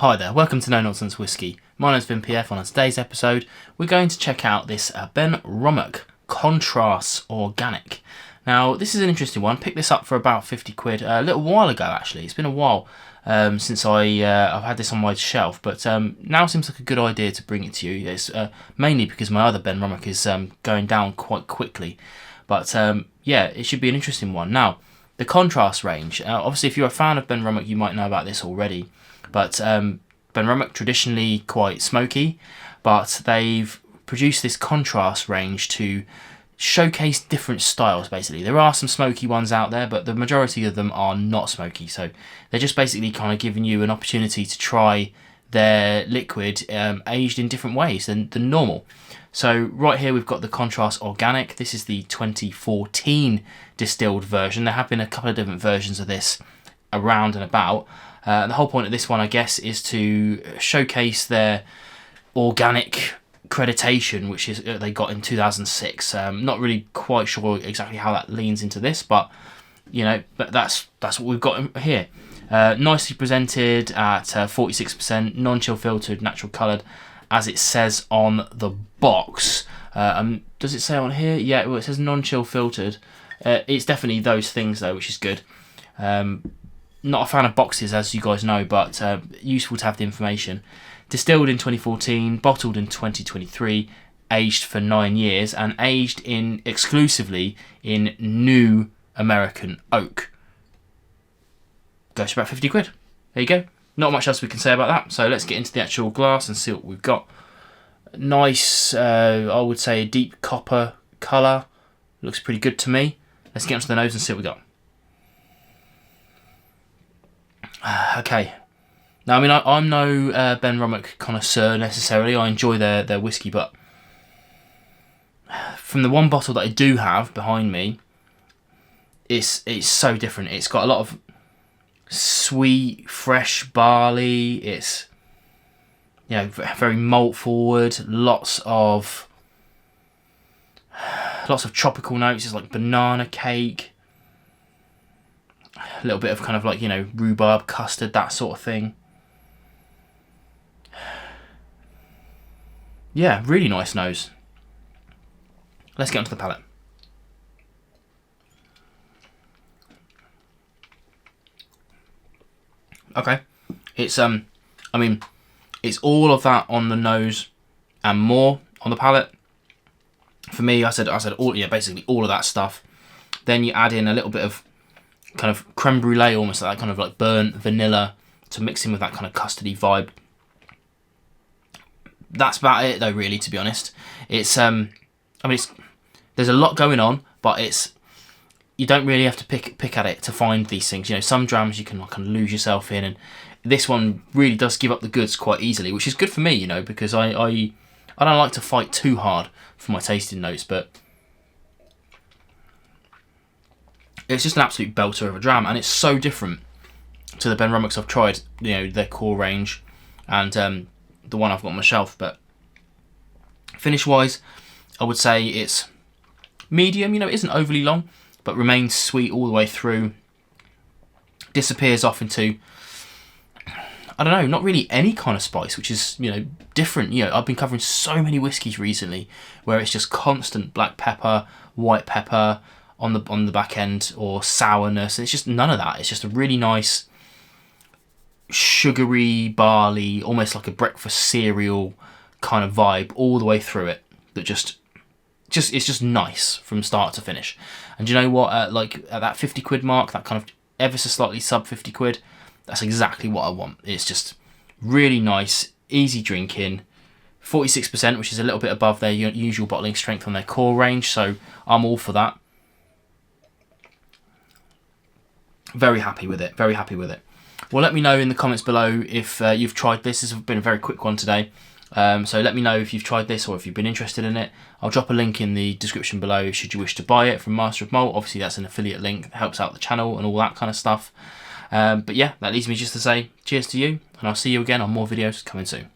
Hi there, welcome to No Nonsense Whiskey. My name's Ben PF. On today's episode, we're going to check out this Benromach Contrast Organic. Now, this is an interesting one. Picked this up for about 50 quid a little while ago, actually. It's been a while since I've had this on my shelf, but now seems like a good idea to bring it to you. It's mainly because my other Benromach is going down quite quickly. But yeah, it should be an interesting one. Now, the Contrast range. Obviously, if you're a fan of Benromach, you might know about this already. But Benromach, traditionally quite smoky, but they've produced this Contrast range to showcase different styles, basically. There are some smoky ones out there, but the majority of them are not smoky. So they're just basically kind of giving you an opportunity to try their liquid aged in different ways than normal. So right here we've got the Contrast Organic. This is the 2014 distilled version. There have been a couple of different versions of this around and about. The whole point of this one, I guess, is to showcase their organic accreditation, which is they got in 2006. Not really quite sure exactly how that leans into this, but you know, but that's what we've got here. Nicely presented at 46%, non-chill filtered, natural coloured, as it says on the box. Does it say on here? Yeah, well, it says non-chill filtered. It's definitely those things though, which is good. Not a fan of boxes, as you guys know, but useful to have the information. Distilled in 2014, bottled in 2023, aged for 9 years, and aged exclusively in new American oak. Goes for about 50 quid. There you go. Not much else we can say about that, so let's get into the actual glass and see what we've got. Nice, I would say, deep copper colour. Looks pretty good to me. Let's get onto the nose and see what we got. Okay, now I mean I'm no Benromach connoisseur necessarily. I enjoy their whiskey, but from the one bottle that I do have behind me, it's so different. It's got a lot of sweet, fresh barley. It's, you know, very malt forward. Lots of tropical notes. It's like banana cake. A little bit of kind of like, you know, rhubarb, custard, that sort of thing. Yeah, really nice nose. Let's get onto the palate. Okay, it's I mean, it's all of that on the nose and more on the palate. For me, I said all, yeah, basically all of that stuff. Then you add in a little bit of kind of creme brulee, almost like that kind of like burnt vanilla to mix in with that kind of custardy vibe. That's about it though, really, to be honest. It's I mean, there's a lot going on, but you don't really have to pick at it to find these things. You know, some drams you can kind of lose yourself in, and this one really does give up the goods quite easily, which is good for me, you know, because I don't like to fight too hard for my tasting notes, but it's just an absolute belter of a dram, and it's so different to the Benromachs I've tried, you know, their core range, and the one I've got on my shelf. But finish-wise, I would say it's medium. You know, it isn't overly long, but remains sweet all the way through. Disappears off into, I don't know, not really any kind of spice, which is, you know, different. You know, I've been covering so many whiskies recently where it's just constant black pepper, white pepper on the back end, or sourness. It's just none of that. It's just a really nice sugary barley, almost like a breakfast cereal kind of vibe all the way through it. That it's just nice from start to finish. And you know what? Like at that 50 quid mark, that kind of ever so slightly sub 50 quid, that's exactly what I want. It's just really nice, easy drinking. 46%, which is a little bit above their usual bottling strength on their core range, so I'm all for that. Very happy with it, very happy with it. Well, let me know in the comments below if you've tried this. This has been a very quick one today. So let me know if you've tried this or if you've been interested in it. I'll drop a link in the description below should you wish to buy it from Master of Malt. Obviously, that's an affiliate link that helps out the channel and all that kind of stuff. But yeah, that leaves me just to say cheers to you, and I'll see you again on more videos coming soon.